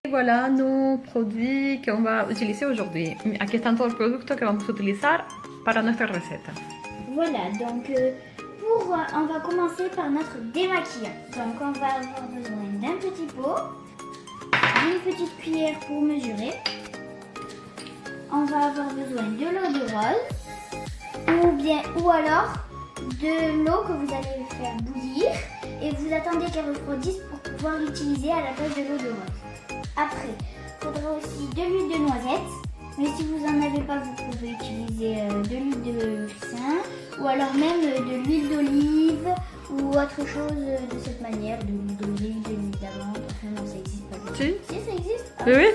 Y voilà nos produits qu'on va utiliser aujourd'hui. Aquí están todos los productos que vamos a utilizar para nuestra receta. Voilà, donc on va commencer par notre démaquillant. Donc on va avoir besoin d'un petit pot, d'une petite cuillère pour mesurer. On va avoir besoin de l'eau de rose ou alors de l'eau que vous allez faire bouillir et vous attendez qu'elle refroidisse pour pouvoir l'utiliser à la place de l'eau de rose. Après, il faudra aussi de l'huile de noisette, mais si vous n'en avez pas, vous pouvez utiliser de l'huile de ricin ou alors même de l'huile d'olive ou autre chose de cette manière, de l'huile d'olive, de l'huile d'amande, enfin non, ça n'existe pas. Si. Si, ça existe. Oui.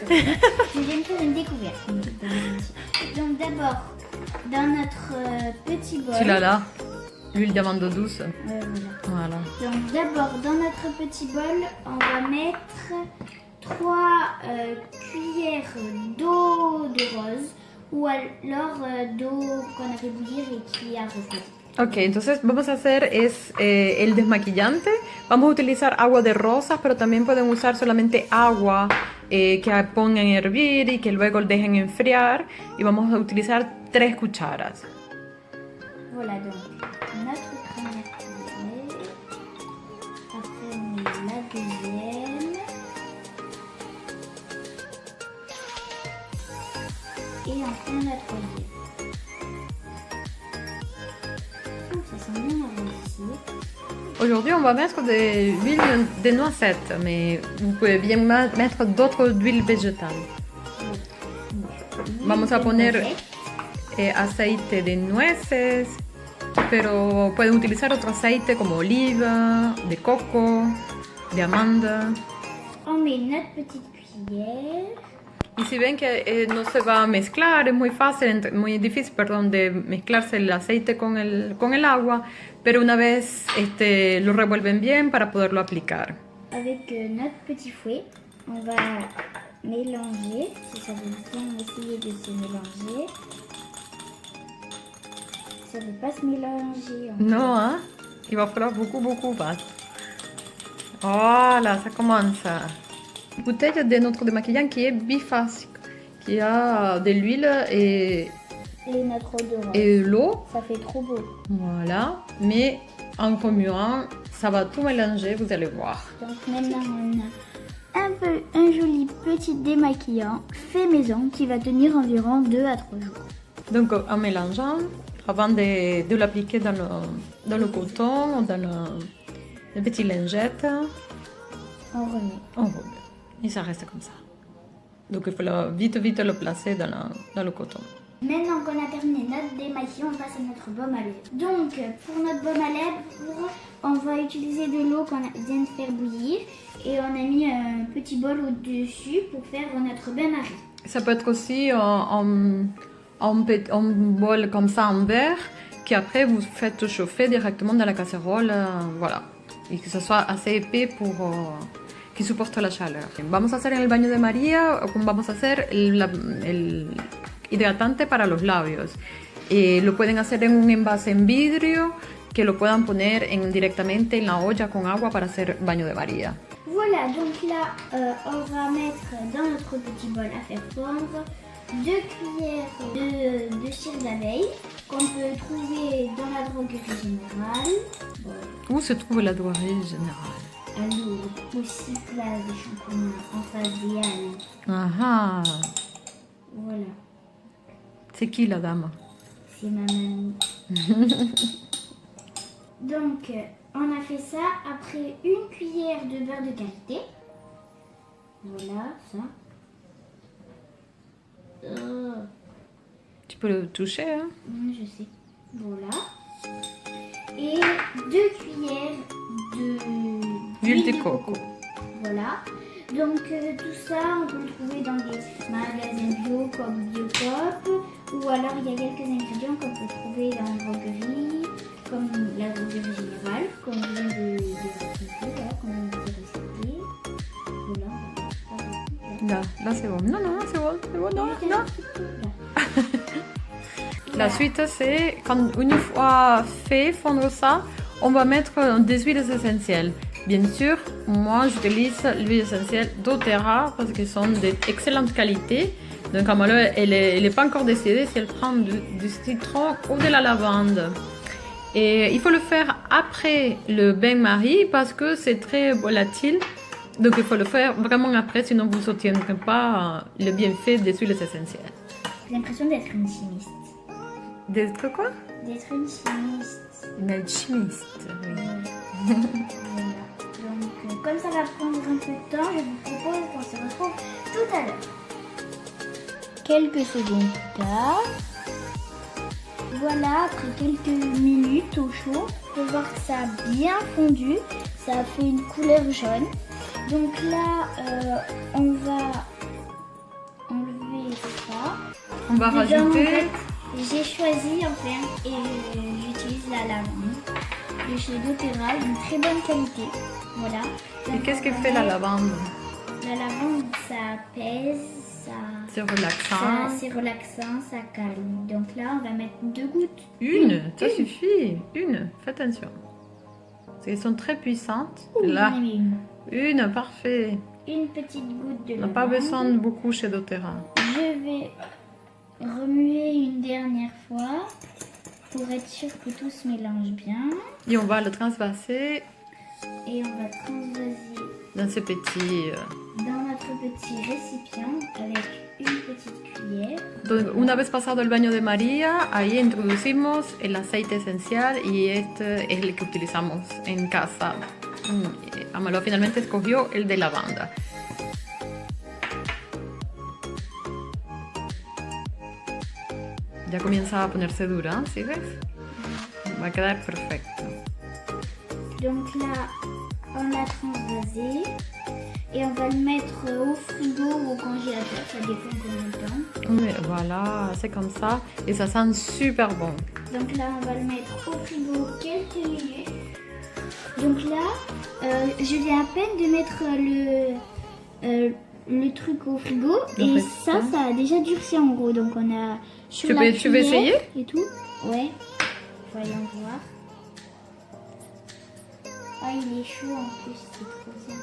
Je viens de faire une découverte. Donc d'abord, dans notre petit bol. Tu l'as là, l'huile d'amande douce. Voilà. Voilà. Donc d'abord, dans notre petit bol, on va mettre 3 cuillères d'eau de rose ou alors d'eau qu'on a fait bouillir et qui a refroidi. Ok, entonces vamos a hacer el desmaquillante. Vamos a utilizar agua de rosas, pero también pueden usar solamente agua que pongan a hervir y que luego dejen enfriar. Y vamos a utilizar 3 cucharas. Voilà donc notre première cuillère. Après on met la deuxième. Et enfin la troisième. Ça sent bien la rose ici. Aujourd'hui, on va mettre de l'huile de noisette, mais vous pouvez bien mettre d'autres huiles végétales. Vamos a poner aceite de nueces, pero pueden utilizar otro aceite como oliva, de coco, de amanda. On met notre petite cuillère. Y si ven que no se va a mezclar, es muy fácil, muy difícil, perdón, de mezclarse el aceite con el agua, pero una vez lo revuelven bien para poderlo aplicar. Avec notre petit fouet, on va mélanger. Si ça veut bien essayer de se mélanger. Ça ne veut pas se mélanger. No, hein? Il va falloir beaucoup más. Voilà, ça commence. Bouteille de notre démaquillant qui est biphasique, qui a de l'huile et notre eau de rose. Et l'eau. Ça fait trop beau. Voilà, mais en remuant, ça va tout mélanger, vous allez voir. Donc maintenant on a un joli petit démaquillant fait maison qui va tenir environ 2 à 3 jours. Donc en mélangeant, avant de l'appliquer dans le coton ou dans les petites lingettes, On remet. on remet. Et ça reste comme ça. Donc il faut vite le placer dans le coton. Maintenant qu'on a terminé notre démaquillant, on passe à notre baume à lèvres. Donc pour notre baume à lèvres, on va utiliser de l'eau qu'on vient de faire bouillir et on a mis un petit bol au-dessus pour faire notre bain-marie. Ça peut être aussi un bol comme ça en verre qu'après vous faites chauffer directement dans la casserole, voilà. Y que ce soit assez épais pour que soporte la chaleur. Vamos a hacer en el baño de María, vamos a hacer el hidratante para los labios. Lo pueden hacer en un envase en vidrio, que lo puedan poner directamente en la olla con agua para hacer baño de María. Voilà, donc là, on va mettre dans notre petit bol à faire fondre 2 cuillères de cire d'abeille qu'on peut trouver dans la droguerie générale. Où se trouve la droguerie générale? À Lourdes, aussi place des Champignons, en face des Halles. Ah ah. Voilà, C'est qui la dame? c'est ma mamie. Donc, on a fait ça après 1 cuillère de beurre de qualité. Voilà, ça. Tu peux le toucher, hein? Je sais. Voilà. Et 2 cuillères d'huile de coco. Voilà. Donc tout ça, on peut le trouver dans des magasins bio comme Biocop. Ou alors il y a quelques ingrédients qu'on peut trouver dans la droguerie, comme la droguerie générale, comme on vient de raconter, là, comme on vient de réciter. Voilà. Là c'est bon. Non, c'est bon, non. La suite, c'est quand une fois fait fondre ça, on va mettre des huiles essentielles. Bien sûr, moi j'utilise l'huile essentielle doTERRA parce qu'elles sont d'excellente qualité. Donc Amalo, elle est pas encore décidée si elle prend du citron ou de la lavande. Et il faut le faire après le bain-marie parce que c'est très volatile. Donc il faut le faire vraiment après, sinon vous n'obtiendrez pas le bienfait des huiles essentielles. J'ai l'impression d'être une chimiste. D'être quoi? D'être une chimiste. Une alchimiste, oui. Voilà. Donc, comme ça va prendre un peu de temps, je vous propose qu'on se retrouve tout à l'heure. Quelques secondes plus tard. Voilà, après quelques minutes au chaud, on peut voir que ça a bien fondu. Ça a fait une couleur jaune. Donc là, on va enlever ça. On va Dedans, rajouter... en fait, j'ai choisi enfin et j'utilise la lavande de chez doTERRA, une très bonne qualité. Voilà. Et Donc, qu'est-ce on que va fait la mettre- lavande? La lavande, ça apaise, C'est relaxant. c'est relaxant, ça calme. Donc là, on va mettre 2 gouttes. Une, ça suffit. Une, faites attention. Elles sont très puissantes. Ouh, Là, j'en ai mis une, parfait. une petite goutte de On n'a lavande. pas besoin de beaucoup chez doTERRA. Je vais remuer une dernière fois pour être sûr que tout se mélange bien. Et on va le transvaser Et on va transvaser dans ce petit... dans notre petit récipient avec une petite cuillère. Donc, una vez pasado el baño de María, ahí introducimos el aceite esencial y este es el que utilizamos en casa. Amalo finalmente escogió el de lavanda. Ya comienza a ponerse dura, ¿sí ves? Va a quedar perfecto. Donc là, on l'a transvasé et on va le mettre au frigo ou au congélateur, ça dépend combien de temps. Voilà, c'est comme ça et ça sent super bon. Donc là, on va le mettre au frigo quelques minutes. Donc là, je viens à peine de mettre le truc au frigo et ça a déjà durci en gros. Donc on a sur la Tu veux cuillère essayer? et tout. Ouais, voyons voir. Ah, il est chaud en plus, c'est trop bien.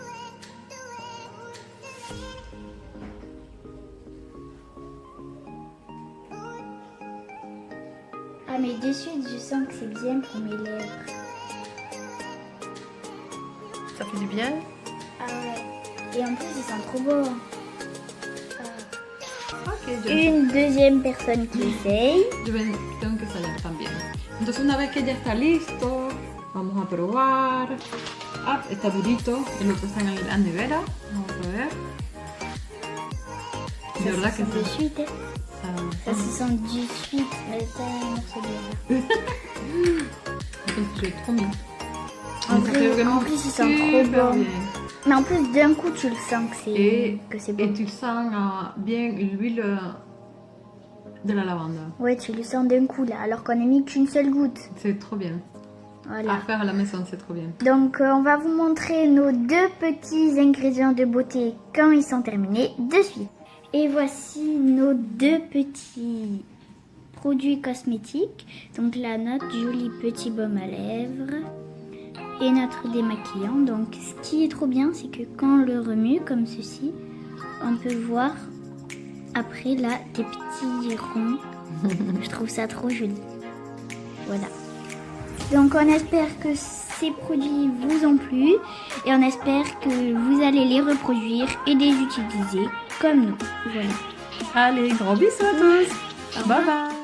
Ah, mais de suite, je sens que c'est bien pour mes lèvres. Ça fait du bien? Ah ouais. Et en plus, il sent trop bon. Ok, Une deuxième personne qui essaye. yo tengo que ensayar también. Entonces una vez que ya está listo, vamos a probar. Ah, está durito, el otro está en la nevera. Vamos a ver. De Ça verdad se que sent de suite. Hein. ça, Ça se sent de suite, mais ça, c'est bien. c'est trop bien. En Ça fait vrai, vraiment en plus, il sent trop super bon. bien. Mais en plus, d'un coup, tu le sens Et, que c'est et bon. tu sens bien l'huile de la lavande. Ouais, tu le sens d'un coup là, alors qu'on n'a mis qu'une seule goutte. C'est trop bien. Voilà. À faire à la maison, c'est trop bien. Donc, on va vous montrer nos 2 petits ingrédients de beauté quand ils sont terminés de suite. Et voici nos 2 petits produits cosmétiques. Donc là, notre joli petit baume à lèvres et notre démaquillant. Donc, ce qui est trop bien, c'est que quand on le remue comme ceci, on peut voir après là des petits ronds. Je trouve ça trop joli. Voilà. Donc on espère que ces produits vous ont plu et on espère que vous allez les reproduire et les utiliser comme nous. Voilà. Allez, gros bisous à tous. Bye bye.